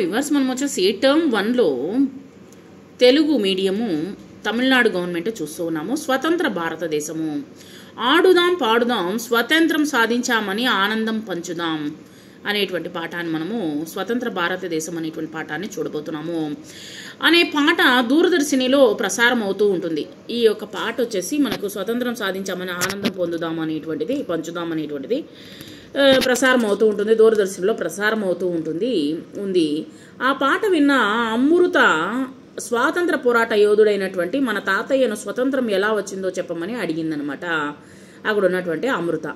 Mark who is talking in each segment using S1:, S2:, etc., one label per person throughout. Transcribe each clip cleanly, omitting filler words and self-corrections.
S1: Viewers మనం వచ్చేసి term 1లో తెలుగు మీడియము తమిళనాడు గవర్నమెంట్ చూస్తూ ఉన్నాము. స్వతంత్ర భారతదేశము, ఆడుదాం పాడుదాం స్వతంత్రం సాధించామని ఆనందం పంచుదాం అనేటువంటి పాఠాన్ని మనము స్వతంత్ర భారతదేశం అనేటువంటి పాఠాన్ని చూడబోతున్నాము. అనే పాట దూరదర్శినిలో ప్రసారం అవుతూ ఉంటుంది. ఈ యొక్క పాట వచ్చేసి మనకు స్వతంత్రం సాధించామని ఆనందం పొందుదాం అనేటువంటిది, పంచుదాం అనేటువంటిది ప్రసారం అవుతూ ఉంటుంది. దూరదర్శన్లో ప్రసారం అవుతూ ఉంది. ఆ పాట విన్న అమృత స్వాతంత్ర పోరాట యోధుడైనటువంటి మన తాతయ్యను స్వతంత్రం ఎలా వచ్చిందో చెప్పమని అడిగిందనమాట అక్కడ ఉన్నటువంటి అమృత.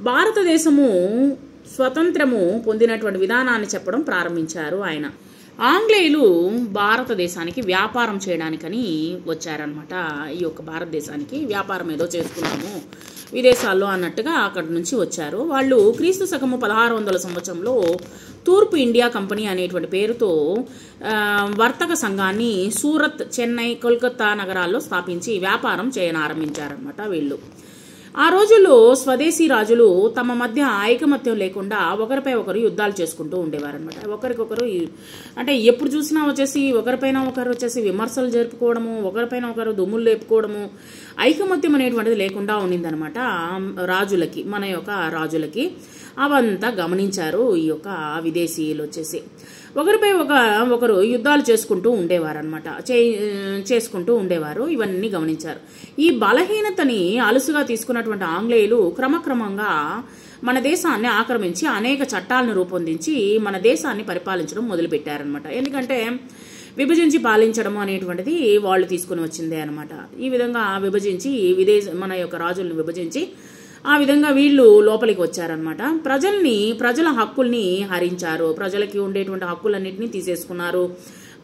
S1: భారతదేశము స్వతంత్రము పొందినటువంటి విధానాన్ని చెప్పడం ప్రారంభించారు ఆయన. ఆంగ్లేయులు భారతదేశానికి వ్యాపారం చేయడానికని వచ్చారనమాట. ఈ యొక్క భారతదేశానికి వ్యాపారం ఏదో చేసుకున్నాము విదేశాల్లో అన్నట్టుగా అక్కడి నుంచి వచ్చారు. వాళ్ళు క్రీస్తు శకము 1600 సంవత్సరంలో తూర్పు ఇండియా కంపెనీ అనేటువంటి పేరుతో వర్తక సంఘాన్ని సూరత్, చెన్నై, కోల్కతా నగరాల్లో స్థాపించి వ్యాపారం చేయనారంభించారనమాట వీళ్ళు. ఆ రోజుల్లో స్వదేశీ రాజులు తమ మధ్య ఐకమత్యం లేకుండా ఒకరిపై ఒకరు యుద్ధాలు చేసుకుంటూ ఉండేవారనమాట. ఒకరికొకరు అంటే ఎప్పుడు చూసినా వచ్చేసి ఒకరిపైన ఒకరు వచ్చేసి విమర్శలు జరుపుకోవడము, ఒకరిపైన ఒకరు దుమ్ములు లేపుకోవడము, ఐకమత్యం అనేటువంటిది లేకుండా ఉండిందనమాట రాజులకి, మన యొక్క రాజులకి. అవంతా గమనించారు ఈ యొక్క విదేశీయులు వచ్చేసి. ఒకరిపై ఒకరు యుద్ధాలు చేసుకుంటూ ఉండేవారు. ఇవన్నీ గమనించారు. ఈ బలహీనతని అలుసుగా తీసుకున్నటువంటి ఆంగ్లేయులు క్రమక్రమంగా మన దేశాన్ని ఆక్రమించి అనేక చట్టాలను రూపొందించి మన దేశాన్ని పరిపాలించడం మొదలుపెట్టారనమాట. ఎందుకంటే విభజించి పాలించడం అనేటువంటిది వాళ్ళు తీసుకుని వచ్చిందే అనమాట. ఈ విధంగా విభజించి మన యొక్క రాజులను విభజించి ఆ విధంగా వీళ్ళు లోపలికి వచ్చారనమాట. ప్రజల హక్కుల్ని హరించారు. ప్రజలకి ఉండేటువంటి హక్కులన్నింటినీ తీసేసుకున్నారు.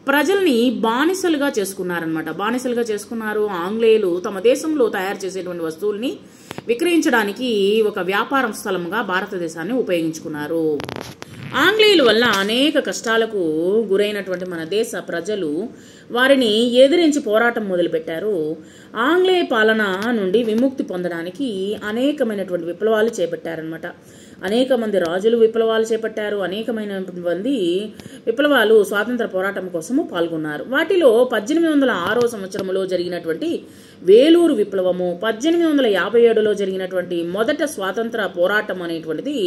S1: ప్రజల్ని బానిసలుగా చేసుకున్నారు. ఆంగ్లేయులు తమ దేశంలో తయారు చేసేటువంటి వస్తువుల్ని విక్రయించడానికి ఒక వ్యాపారం స్థలంగా భారతదేశాన్ని ఉపయోగించుకున్నారు. ఆంగ్లేయుల వల్ల అనేక కష్టాలకు గురైనటువంటి మన దేశ ప్రజలు వారిని ఎదిరించి పోరాటం మొదలుపెట్టారు. ఆంగ్లేయ పాలన నుండి విముక్తి పొందడానికి అనేకమైనటువంటి విప్లవాలు చేపట్టారనమాట. అనేక మంది రాజులు విప్లవాలు చేపట్టారు. అనేకమైన మంది విప్లవాలు స్వాతంత్ర పోరాటం కోసము పాల్గొన్నారు. వాటిలో 1806 సంవత్సరంలో జరిగినటువంటి వేలూరు విప్లవము, 1857లో జరిగినటువంటి మొదట స్వాతంత్ర పోరాటం అనేటువంటిది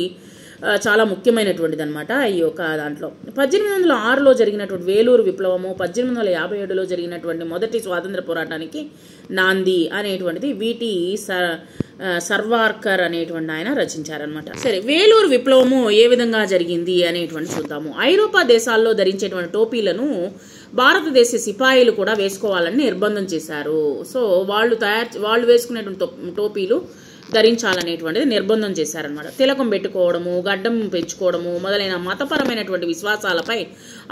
S1: చాలా ముఖ్యమైనటువంటిది అనమాట. ఈ యొక్క దాంట్లో 1806లో జరిగినటువంటి వేలూరు విప్లవము, 1857లో జరిగినటువంటి మొదటి స్వాతంత్ర పోరాటానికి నాంది అనేటువంటిది వీటి సర్వార్కర్ అనేటువంటి ఆయన రచించారనమాట. సరే, వేలూరు విప్లవము ఏ విధంగా జరిగింది అనేటువంటి చూద్దాము. ఐరోపా దేశాల్లో ధరించేటువంటి టోపీలను భారతదేశ సిపాయిలు కూడా వేసుకోవాలని నిర్బంధం చేశారు. సో వాళ్ళు వేసుకునేటువంటి టోపీలు ధరించాలనేటువంటిది నిర్బంధం చేశారనమాట. తిలకం పెట్టుకోవడము, గడ్డం పెంచుకోవడము మొదలైన మతపరమైనటువంటి విశ్వాసాలపై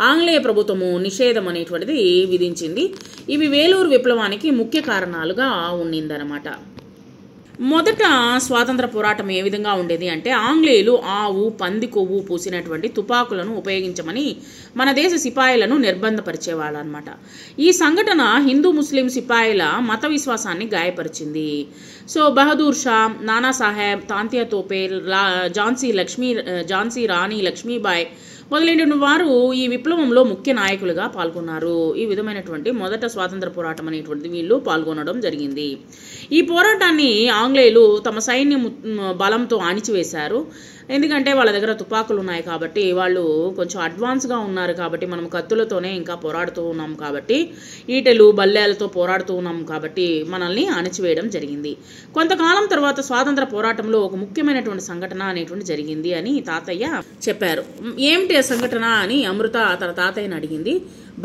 S1: ఆంగ్లేయ ప్రభుత్వము నిషేధం అనేటువంటిది విధించింది. ఇవి వేలూరు విప్లవానికి ముఖ్య కారణాలుగా ఉండిందనమాట. మొదట స్వాతంత్ర పోరాటం ఏ విధంగా ఉండేది అంటే ఆంగ్లేయులు ఆవు, పంది కొవ్వు పూసినటువంటి తుపాకులను ఉపయోగించమని మన దేశ సిపాయిలను నిర్బంధపరిచేవాళ్ళు అనమాట. ఈ సంఘటన హిందూ ముస్లిం సిపాయిల మత విశ్వాసాన్ని గాయపరిచింది. సో బహదూర్ షా, నానాసాహెబ్, తాంతియా తోపే, ఝాన్సీ రాణి లక్ష్మీబాయి మొదలైన వారు ఈ విప్లవంలో ముఖ్య నాయకులుగా పాల్గొన్నారు. ఈ విధమైనటువంటి మొదట స్వాతంత్ర పోరాటం అనేటువంటిది వీళ్ళు పాల్గొనడం జరిగింది. ఈ పోరాటాన్ని ఆంగ్లేయులు తమ సైన్య బలంతో అణిచివేశారు. ఎందుకంటే వాళ్ళ దగ్గర తుపాకులు ఉన్నాయి కాబట్టి, వాళ్ళు కొంచెం అడ్వాన్స్గా ఉన్నారు కాబట్టి, మనం కత్తులతోనే ఇంకా పోరాడుతూ ఉన్నాం కాబట్టి, ఈటెలు బల్లెలతో పోరాడుతూ ఉన్నాం కాబట్టి మనల్ని అణిచివేయడం జరిగింది. కొంతకాలం తర్వాత స్వాతంత్ర పోరాటంలో ఒక ముఖ్యమైనటువంటి సంఘటన అనేటువంటి జరిగింది అని తాతయ్య చెప్పారు. ఏమిటి ఆ సంఘటన అని అమృత తన తాతయ్యని అడిగింది.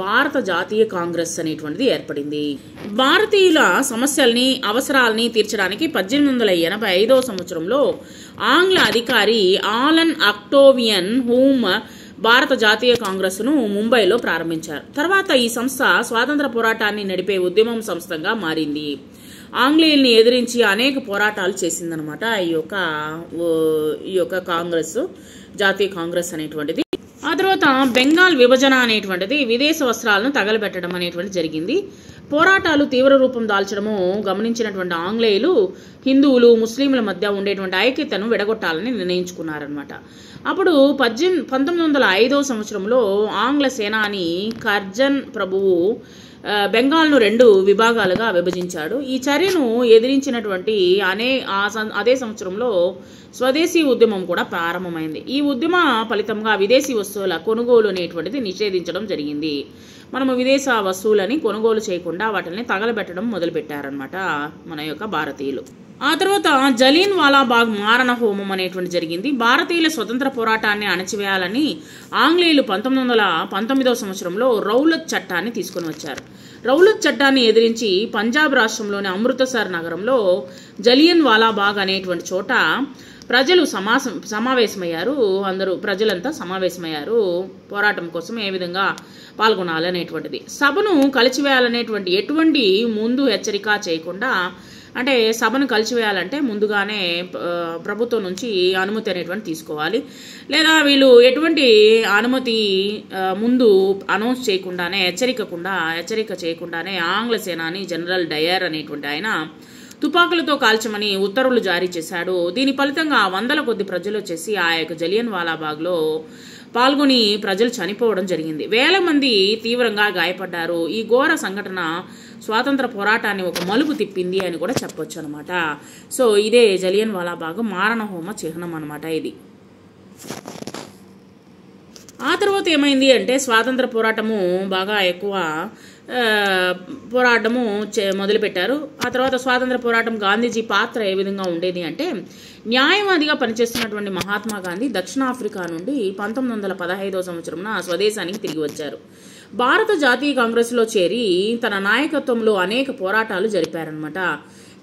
S1: భారత జాతీయ కాంగ్రెస్ అనేటువంటిది ఏర్పడింది. భారతీయుల సమస్యల్ని, అవసరాలని తీర్చడానికి 1885 సంవత్సరంలో ఆంగ్ల అధికారి ఆలన్ అక్టోవియన్ హూమ్ భారత జాతీయ కాంగ్రెస్ను ముంబైలో ప్రారంభించారు. తర్వాత ఈ సంస్థ స్వాతంత్ర పోరాటాన్ని నడిపే ఉద్యమం సంస్థగా మారింది. ఆంగ్లేయుల్ని ఎదిరించి అనేక పోరాటాలు చేసిందనమాట ఈ యొక్క కాంగ్రెస్, జాతీయ కాంగ్రెస్ అనేటువంటిది. ఆ తర్వాత బెంగాల్ విభజన అనేటువంటిది విదేశ వస్త్రాలను తగలబెట్టడం అనేటువంటి జరిగింది. పోరాటాలు తీవ్ర రూపం దాల్చడము గమనించినటువంటి ఆంగ్లేయులు హిందువులు ముస్లింల మధ్య ఉండేటువంటి ఐక్యతను విడగొట్టాలని నిర్ణయించుకున్నారనమాట. అప్పుడు 1905 సంవత్సరంలో ఆంగ్ల సేనాని కర్జన్ ప్రభువు బెంగాల్ను 2 విభాగాలుగా విభజించాడు. ఈ చర్యను ఎదిరించినటువంటి అదే సంవత్సరంలో స్వదేశీ ఉద్యమం కూడా ప్రారంభమైంది. ఈ ఉద్యమ ఫలితంగా విదేశీ వస్తువుల కొనుగోలు అనేటువంటిది నిషేధించడం జరిగింది. మనము విదేశ వస్తువులని కొనుగోలు చేయకుండా వాటిని తగలబెట్టడం మొదలుపెట్టారనమాట మన యొక్క భారతీయులు. ఆ తర్వాత జలియన్ వాలాబాగ్ మారణ హోమం అనేటువంటి జరిగింది. భారతీయుల స్వతంత్ర పోరాటాన్ని అణచివేయాలని ఆంగ్లేయులు 1919 సంవత్సరంలో రౌలత్ చట్టాన్ని తీసుకొని వచ్చారు. రౌలత్ చట్టాన్ని ఎదిరించి పంజాబ్ రాష్ట్రంలోని అమృతసర్ నగరంలో జలియన్ వాలాబాగ్ అనేటువంటి చోట ప్రజలు సమావేశమయ్యారు. అందరూ ప్రజలంతా సమావేశమయ్యారు పోరాటం కోసం ఏ విధంగా పాల్గొనాలనేటువంటిది. సభను కలిసివేయాలనేటువంటి ఎటువంటి ముందు హెచ్చరిక చేయకుండా, అంటే సభను కలిసివేయాలంటే ముందుగానే ప్రభుత్వం నుంచి అనుమతి అనేటువంటి తీసుకోవాలి, లేదా వీళ్ళు ఎటువంటి అనుమతి ముందు అనౌన్స్ చేయకుండానే హెచ్చరిక చేయకుండానే ఆంగ్ల సేనాని జనరల్ డయర్ అనేటువంటి ఆయన తుపాకులతో కాల్చమని ఉత్తర్వులు జారీ చేశాడు. దీని ఫలితంగా వందల కొద్ది ప్రజలు వచ్చేసి ఆ యొక్క జలియన్ వాలాబాగ్లో పాల్గొని ప్రజలు చనిపోవడం జరిగింది. వేల మంది తీవ్రంగా గాయపడ్డారు. ఈ ఘోర సంఘటన స్వాతంత్ర పోరాటాన్ని ఒక మలుపు తిప్పింది అని కూడా చెప్పొచ్చు అనమాట. సో ఇదే జలియన్ వాలాబాగ్ మారణ హోమ చిహ్నం అనమాట ఇది. ఆ తర్వాత ఏమైంది అంటే స్వాతంత్ర పోరాటము బాగా ఎక్కువ పోరాటము మొదలుపెట్టారు. ఆ తర్వాత స్వాతంత్ర పోరాటం గాంధీజీ పాత్ర ఏ విధంగా ఉండేది అంటే, న్యాయవాదిగా పనిచేస్తున్నటువంటి మహాత్మా గాంధీ దక్షిణాఫ్రికా నుండి 1915 సంవత్సరంలో స్వదేశానికి తిరిగి వచ్చారు. భారత జాతీయ కాంగ్రెస్లో చేరి తన నాయకత్వంలో అనేక పోరాటాలు జరిపారనమాట.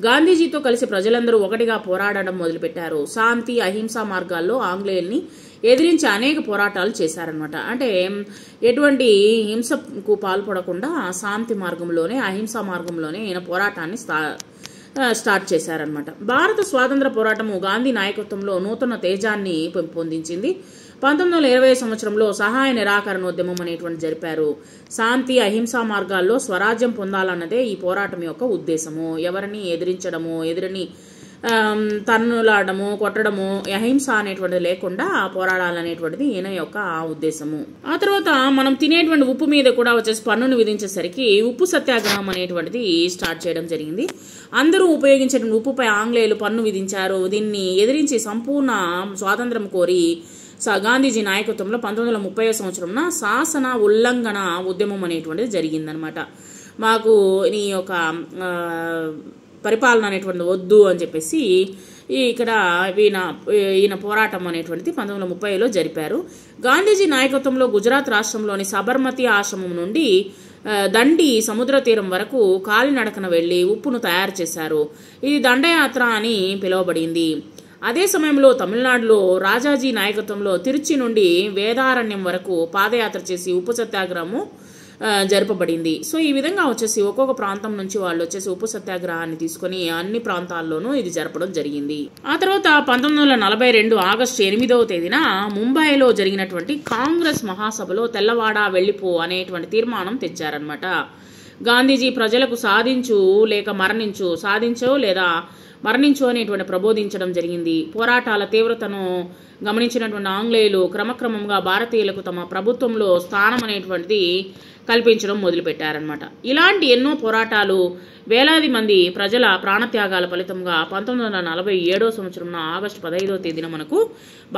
S1: గాంధీజీతో కలిసి ప్రజలందరూ ఒకటిగా పోరాడడం మొదలుపెట్టారు. శాంతి అహింసా మార్గాల్లో ఆంగ్లేయుల్ని ఎదిరించి అనేక పోరాటాలు చేశారనమాట. అంటే ఎటువంటి హింసకు పాల్పడకుండా శాంతి మార్గంలోనే అహింసా మార్గంలోనే ఈయన పోరాటాన్ని స్టార్ట్ చేశారనమాట. భారత స్వాతంత్ర పోరాటము గాంధీ నాయకత్వంలో నూతన తేజాన్ని పెంపొందించింది. 1920 సంవత్సరంలో సహాయ నిరాకరణోద్యమం అనేటువంటి జరిపారు. శాంతి అహింసా మార్గాల్లో స్వరాజ్యం పొందాలన్నదే ఈ పోరాటం యొక్క ఉద్దేశము. ఎవరిని ఎదిరించడము, ఎదురిని తన్నులాడము, కొట్టడము, అహింస అనేటువంటిది లేకుండా పోరాడాలనేటువంటిది ఈయన యొక్క ఉద్దేశము. ఆ తర్వాత మనం తినేటువంటి ఉప్పు మీద కూడా వచ్చేసి పన్నును విధించేసరికి ఉప్పు సత్యాగ్రహం అనేటువంటిది స్టార్ట్ చేయడం జరిగింది. అందరూ ఉపయోగించేటువంటి ఉప్పుపై ఆంగ్లేయులు పన్ను విధించారు. దీన్ని ఎదిరించి సంపూర్ణ స్వాతంత్రం కోరి గాంధీజీ నాయకత్వంలో 1930 సంవత్సరంలో శాసన ఉల్లంఘన ఉద్యమం అనేటువంటిది జరిగిందనమాట. మాకు ఈ యొక్క పరిపాలన అనేటువంటిది వద్దు అని చెప్పేసి ఇక్కడ ఈయన పోరాటం అనేటువంటిది 1930లో జరిపారు. గాంధీజీ నాయకత్వంలో గుజరాత్ రాష్ట్రంలోని సబర్మతి ఆశ్రమం నుండి దండి సముద్ర తీరం వరకు కాలినడకన వెళ్లి ఉప్పును తయారు చేశారు. ఇది దండయాత్ర అని పిలువబడింది. అదే సమయంలో తమిళనాడులో రాజాజీ నాయకత్వంలో తిరుచి నుండి వేదారణ్యం వరకు పాదయాత్ర చేసి ఉప్పు సత్యాగ్రహము జరపబడింది. సో ఈ విధంగా వచ్చేసి ఒక్కొక్క ప్రాంతం నుంచి వాళ్ళు వచ్చేసి ఉప్పు సత్యాగ్రహాన్ని తీసుకొని అన్ని ప్రాంతాల్లోనూ ఇది జరపడం జరిగింది. ఆ తర్వాత 1942 ఆగస్టు 8వ తేదీన ముంబైలో జరిగినటువంటి కాంగ్రెస్ మహాసభలో తెల్లవాడ వెళ్లిపో అనేటువంటి తీర్మానం తెచ్చారనమాట. గాంధీజీ ప్రజలకు సాధించు లేక మరణించు, సాధించో లేదా మరణించు అనేటువంటి ప్రబోధించడం జరిగింది. పోరాటాల తీవ్రతను గమనించినటువంటి ఆంగ్లేయులు క్రమక్రమంగా భారతీయులకు తమ ప్రభుత్వంలో స్థానం అనేటువంటిది కల్పించడం మొదలుపెట్టారనమాట. ఇలాంటి ఎన్నో పోరాటాలు, వేలాది మంది ప్రజల ప్రాణత్యాగాల ఫలితంగా 1947 సంవత్సరం ఆగస్టు 15వ తేదీన మనకు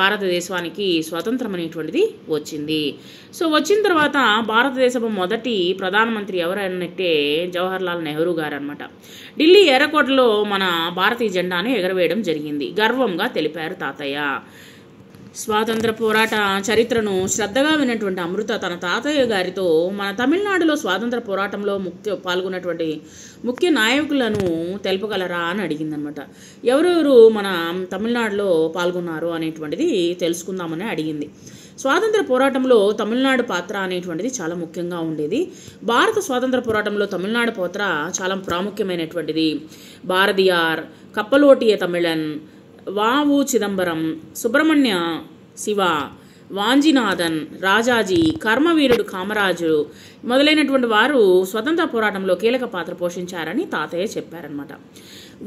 S1: భారతదేశానికి స్వతంత్రం అనేటువంటిది వచ్చింది. సో వచ్చిన తర్వాత భారతదేశపు మొదటి ప్రధానమంత్రి ఎవరైనట్టే జవహర్లాల్ నెహ్రూ గారు అనమాట. ఢిల్లీ ఎర్రకోటలో మన భారతీయ జెండాను ఎగరవేయడం జరిగింది. గర్వంగా తెలిపారు తాతయ్య. స్వాతంత్ర పోరాట చరిత్రను శ్రద్ధగా విన్నటువంటి అమృత తన తాతయ్య గారితో మన తమిళనాడులో స్వాతంత్ర పోరాటంలో పాల్గొన్నటువంటి ముఖ్య నాయకులను తెలుపగలరా అని అడిగిందనమాట. ఎవరెవరు మన తమిళనాడులో పాల్గొన్నారు అనేటువంటిది తెలుసుకుందామని అడిగింది. స్వాతంత్ర పోరాటంలో తమిళనాడు పాత్ర అనేటువంటిది చాలా ముఖ్యంగా ఉండేది. భారత స్వాతంత్ర పోరాటంలో తమిళనాడు పాత్ర చాలా ప్రాముఖ్యమైనటువంటిది. భారదియార్, కప్పలోటియ తమిళన్, వావు చిదంబరం, సుబ్రహ్మణ్య శివ, వాంజినాథన్, రాజాజీ, కర్మవీరుడు కామరాజు మొదలైనటువంటి వారు స్వతంత్ర పోరాటంలో కీలక పాత్ర పోషించారని తాతయ్య చెప్పారనమాట.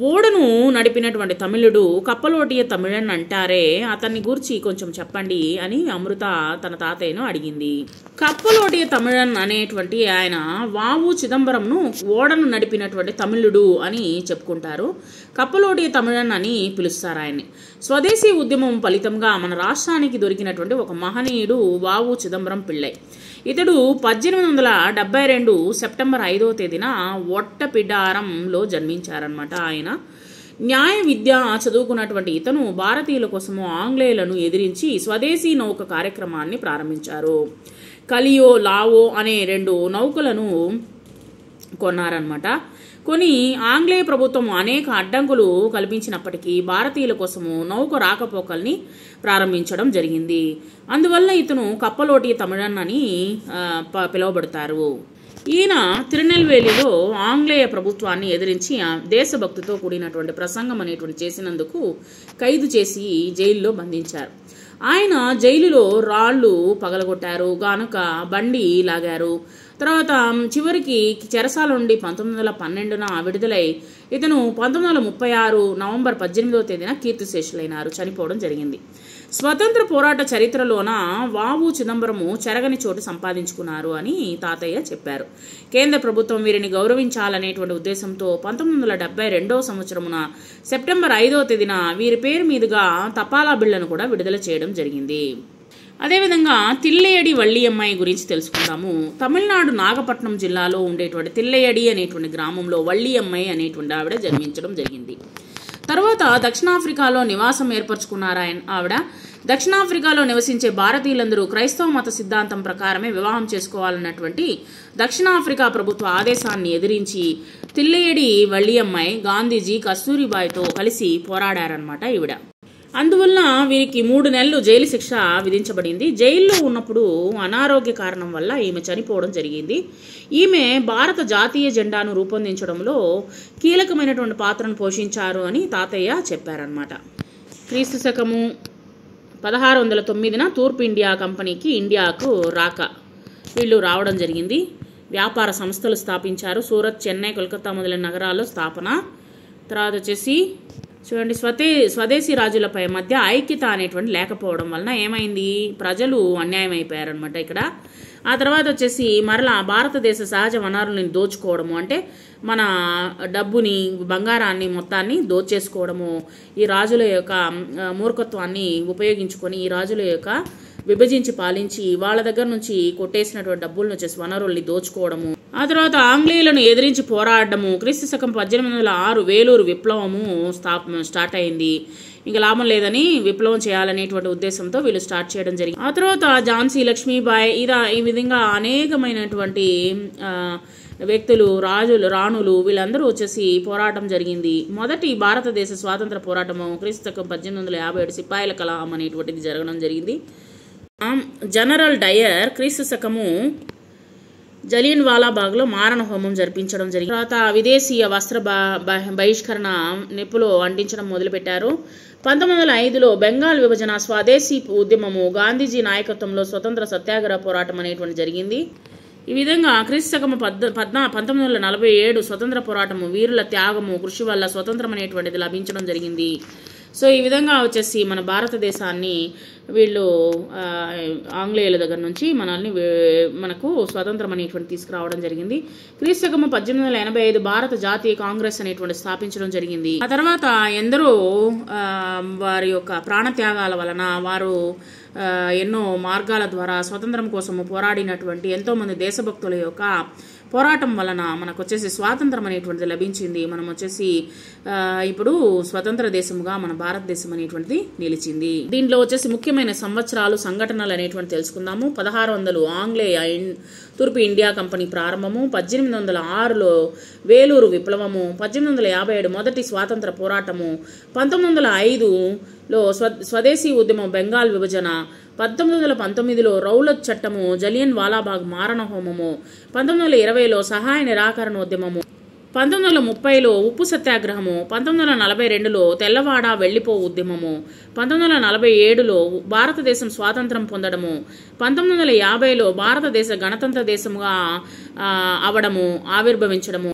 S1: ఓడను నడిపినటువంటి తమిళుడు కప్పలోటియ తమిళన్ అంటారే, అతన్ని గురించి కొంచెం చెప్పండి అని అమృత తన తాతయ్యను అడిగింది. కప్పలోటియ తమిళన్ అనేటువంటి ఆయన వావు చిదంబరంను ఓడను నడిపినటువంటి తమిళుడు అని చెప్పుకుంటారు. కప్పలోటియ తమిళన్ అని పిలుస్తారు ఆయన్ని. స్వదేశీ ఉద్యమం ఫలితంగా మన రాష్ట్రానికి దొరికినటువంటి ఒక మహనీయుడు వావు చిదంబరం పిళ్ళై. ఇతడు 1872 సెప్టెంబర్ 5వ తేదీన ఒట్టపిడారంలో జన్మించారనమాట. ఆయన న్యాయ విద్య చదువుకున్నటువంటి ఇతను భారతీయుల కోసము ఆంగ్లేయులను ఎదిరించి స్వదేశీ నౌక కార్యక్రమాన్ని ప్రారంభించారు. కలియో, లావో అనే 2 నౌకలను కొన్నారనమాట. కొని ఆంగ్లేయ ప్రభుత్వం అనేక అడ్డంకులు కల్పించినప్పటికీ భారతీయుల కోసము నౌక రాకపోకల్ని ప్రారంభించడం జరిగింది. అందువల్ల ఇతను కప్పలోటి తమిళన్ అని పిలువబడతారు. ఈయన తిరునెల్వేలిలో ఆంగ్లేయ ప్రభుత్వాన్ని ఎదిరించి దేశభక్తితో కూడినటువంటి ప్రసంగం అనేటువంటి చేసినందుకు ఖైదు చేసి జైల్లో బంధించారు. ఆయన జైలులో రాళ్లు పగలగొట్టారు, గానుక బండి లాగారు. తర్వాత చివరికి చెరసాల నుండి 1912న విడుదలై ఇతను 1936 నవంబర్ 18వ తేదీన కీర్తిశేషులైనారు, చనిపోవడం జరిగింది. స్వతంత్ర పోరాట చరిత్రలోన వావు చిదంబరము చెరగని చోటు సంపాదించుకున్నారు అని తాతయ్య చెప్పారు. కేంద్ర ప్రభుత్వం వీరిని గౌరవించాలనేటువంటి ఉద్దేశంతో 1972వ సంవత్సరమున సెప్టెంబర్ 5వ తేదీన వీరి పేరు మీదుగా తపాలా బిళ్లను కూడా విడుదల చేయడం జరిగింది. అదేవిధంగా తిల్లయడి వల్లియమ్మాయి గురించి తెలుసుకుందాము. తమిళనాడు నాగపట్నం జిల్లాలో ఉండేటువంటి తిల్లయడి అనేటువంటి గ్రామంలో వల్లియమ్మాయి అనేటువంటి ఆవిడ జన్మించడం జరిగింది. తర్వాత దక్షిణాఫ్రికాలో నివాసం ఏర్పరచుకున్నారు ఆవిడ. దక్షిణాఫ్రికాలో నివసించే భారతీయులందరూ క్రైస్తవ మత సిద్ధాంతం ప్రకారమే వివాహం చేసుకోవాలన్నటువంటి దక్షిణాఫ్రికా ప్రభుత్వ ఆదేశాన్ని ఎదిరించి తిల్లయడి వల్లియమ్మాయి గాంధీజీ, కస్తూరిబాయితో కలిసి పోరాడారనమాట ఈవిడ. అందువల్ల వీరికి 3 నెలలు జైలు శిక్ష విధించబడింది. జైల్లో ఉన్నప్పుడు అనారోగ్య కారణం వల్ల ఈమె చనిపోవడం జరిగింది. ఈమె భారత జాతీయ జెండాను రూపొందించడంలో కీలకమైనటువంటి పాత్రను పోషించారు అని తాతయ్య చెప్పారనమాట. క్రీస్తు శకము 1609న తూర్పు ఇండియా కంపెనీకి ఇండియాకు వీళ్ళు రావడం జరిగింది. వ్యాపార సంస్థలు స్థాపించారు. సూరత్, చెన్నై, కోల్కతా మొదలైన నగరాల్లో స్థాపన. తర్వాత వచ్చేసి చూడండి, స్వదేశీ రాజులపై మధ్య ఐక్యత అనేటువంటి లేకపోవడం వలన ఏమైంది, ప్రజలు అన్యాయం అయిపోయారనమాట ఇక్కడ. ఆ తర్వాత వచ్చేసి మరలా భారతదేశ సహజ వనరులను దోచుకోవడము, అంటే మన డబ్బుని, బంగారాన్ని మొత్తాన్ని దోచేసుకోవడము, ఈ రాజుల యొక్క మూర్ఖత్వాన్ని ఉపయోగించుకొని ఈ రాజుల యొక్క విభజించి పాలించి వాళ్ళ దగ్గర నుంచి కొట్టేసినటువంటి డబ్బులను వచ్చేసి వనరుల్ని దోచుకోవడము. ఆ తర్వాత ఆంగ్లేయులను ఎదిరించి పోరాడము. క్రీస్తు శకం 1806 వేలూరు విప్లవము స్టార్ట్ అయింది. ఇంకా లాభం లేదని విప్లవం చేయాలనేటువంటి ఉద్దేశంతో వీళ్ళు స్టార్ట్ చేయడం జరిగింది. ఆ తర్వాత ఝాన్సీ లక్ష్మీబాయి ఈ విధంగా అనేకమైనటువంటి వ్యక్తులు, రాణులు వీళ్ళందరూ వచ్చేసి పోరాటం జరిగింది. మొదటి భారతదేశ స్వాతంత్ర పోరాటము క్రీస్తు శకం 1857 సిపాయిల కలాహం అనేటువంటిది జరగడం జరిగింది. జనరల్ డయర్ క్రీస్తు శకము జలియన్ వాలాబాగ్లో మారణ హోమం జరిపించడం జరిగింది. తర్వాత విదేశీయ వస్త్ర బహిష్కరణ నిప్పులో అంటించడం మొదలుపెట్టారు. 1905లో బెంగాల్ విభజన, స్వదేశీ ఉద్యమము, గాంధీజీ నాయకత్వంలో స్వతంత్ర సత్యాగ్రహ పోరాటం అనేటువంటి జరిగింది. ఈ విధంగా క్రీస్తు శకము 1947 స్వతంత్ర పోరాటము, వీరుల త్యాగము, కృషి వల్ల స్వతంత్రం అనేటువంటిది లభించడం జరిగింది. సో ఈ విధంగా వచ్చేసి మన భారతదేశాన్ని వీళ్ళు ఆంగ్లేయుల దగ్గర నుంచి మనకు స్వతంత్రం అనేటువంటి తీసుకురావడం జరిగింది. క్రీస్తు శకము 1885 భారత జాతీయ కాంగ్రెస్ అనేటువంటి స్థాపించడం జరిగింది. ఆ తర్వాత ఎందరో వారి యొక్క ప్రాణత్యాగాల వలన వారు ఎన్నో మార్గాల ద్వారా స్వతంత్రం కోసము పోరాడినటువంటి ఎంతోమంది దేశభక్తుల యొక్క పోరాటం వలన మనకు వచ్చేసి స్వాతంత్రం అనేటువంటిది లభించింది. మనం వచ్చేసి ఇప్పుడు స్వతంత్ర దేశముగా మన భారతదేశం అనేటువంటిది నిలిచింది. దీంట్లో వచ్చేసి ముఖ్యమైన సంవత్సరాలు, సంఘటనలు అనేటువంటి తెలుసుకుందాము. 1600 ఆంగ్లేయ తూర్పు ఇండియా కంపెనీ ప్రారంభము, 1806లో వేలూరు విప్లవము, 1857 మొదటి స్వాతంత్ర పోరాటము, 1905లో స్వదేశీ ఉద్యమం, బెంగాల్ విభజన, 1919లో రౌలత్ చట్టము, జలియన్ వాలాబాగ్ మారణ హోమము, 1920లో సహాయ నిరాకరణ ఉద్యమము, 1930లో ఉప్పు సత్యాగ్రహము, 1942లో తెల్లవాడ వెళ్ళిపో ఉద్యమము, 1947లో భారతదేశం స్వాతంత్రం పొందడము, 1950లో భారతదేశ గణతంత్ర దేశముగా ఆవిర్భవించడము.